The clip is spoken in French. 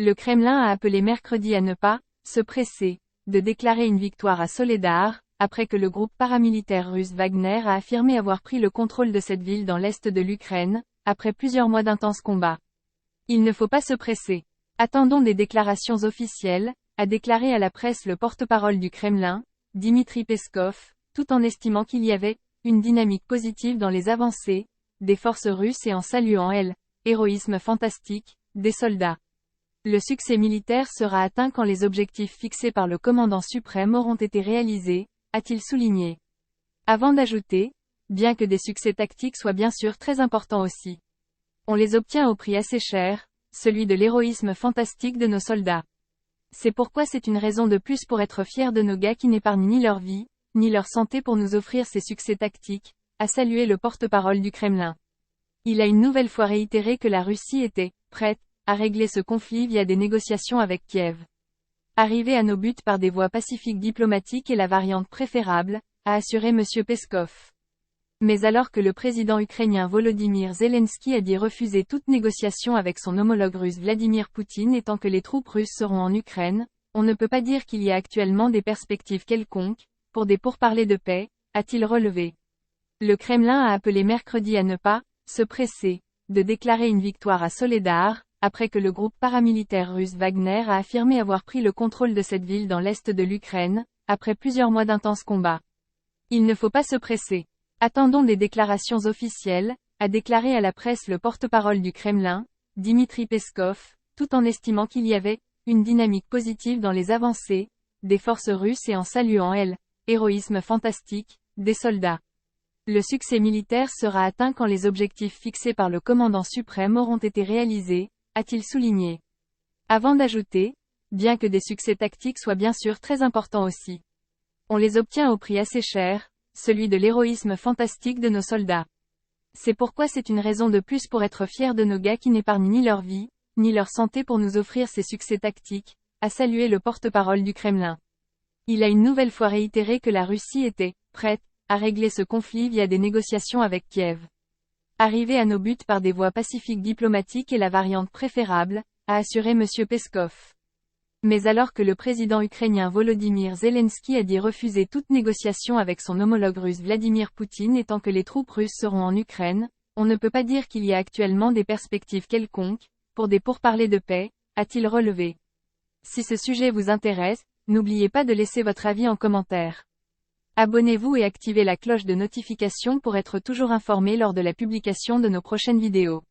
Le Kremlin a appelé mercredi à ne pas « se presser » de déclarer une victoire à Soledar, après que le groupe paramilitaire russe Wagner a affirmé avoir pris le contrôle de cette ville dans l'est de l'Ukraine, après plusieurs mois d'intenses combats. Il ne faut pas se presser. Attendons des déclarations officielles, a déclaré à la presse le porte-parole du Kremlin, Dmitri Peskov, tout en estimant qu'il y avait une dynamique positive dans les avancées des forces russes et en saluant l'héroïsme fantastique des soldats. Le succès militaire sera atteint quand les objectifs fixés par le commandant suprême auront été réalisés, a-t-il souligné. Avant d'ajouter, bien que des succès tactiques soient bien sûr très importants aussi. On les obtient au prix assez cher, celui de l'héroïsme fantastique de nos soldats. C'est pourquoi c'est une raison de plus pour être fier de nos gars qui n'épargnent ni leur vie, ni leur santé pour nous offrir ces succès tactiques, a salué le porte-parole du Kremlin. Il a une nouvelle fois réitéré que la Russie était prête à régler ce conflit via des négociations avec Kiev. Arriver à nos buts par des voies pacifiques diplomatiques est la variante préférable, a assuré M. Peskov. Mais alors que le président ukrainien Volodymyr Zelensky a dit refuser toute négociation avec son homologue russe Vladimir Poutine et tant que les troupes russes seront en Ukraine, on ne peut pas dire qu'il y a actuellement des perspectives quelconques pour des pourparlers de paix, a-t-il relevé. Le Kremlin a appelé mercredi à ne pas se presser de déclarer une victoire à Soledar, après que le groupe paramilitaire russe Wagner a affirmé avoir pris le contrôle de cette ville dans l'est de l'Ukraine, après plusieurs mois d'intenses combats. Il ne faut pas se presser. Attendons des déclarations officielles, a déclaré à la presse le porte-parole du Kremlin, Dmitri Peskov, tout en estimant qu'il y avait une dynamique positive dans les avancées des forces russes et en saluant l'héroïsme fantastique des soldats. Le succès militaire sera atteint quand les objectifs fixés par le commandant suprême auront été réalisés, a-t-il souligné. Avant d'ajouter, bien que des succès tactiques soient bien sûr très importants aussi. On les obtient au prix assez cher, celui de l'héroïsme fantastique de nos soldats. C'est pourquoi c'est une raison de plus pour être fier de nos gars qui n'épargnent ni leur vie, ni leur santé pour nous offrir ces succès tactiques, a salué le porte-parole du Kremlin. Il a une nouvelle fois réitéré que la Russie était prête à régler ce conflit via des négociations avec Kiev. Arriver à nos buts par des voies pacifiques diplomatiques est la variante préférable, a assuré M. Peskov. Mais alors que le président ukrainien Volodymyr Zelensky a dit refuser toute négociation avec son homologue russe Vladimir Poutine et tant que les troupes russes seront en Ukraine, on ne peut pas dire qu'il y a actuellement des perspectives quelconques pour des pourparlers de paix, a-t-il relevé. Si ce sujet vous intéresse, n'oubliez pas de laisser votre avis en commentaire. Abonnez-vous et activez la cloche de notification pour être toujours informé lors de la publication de nos prochaines vidéos.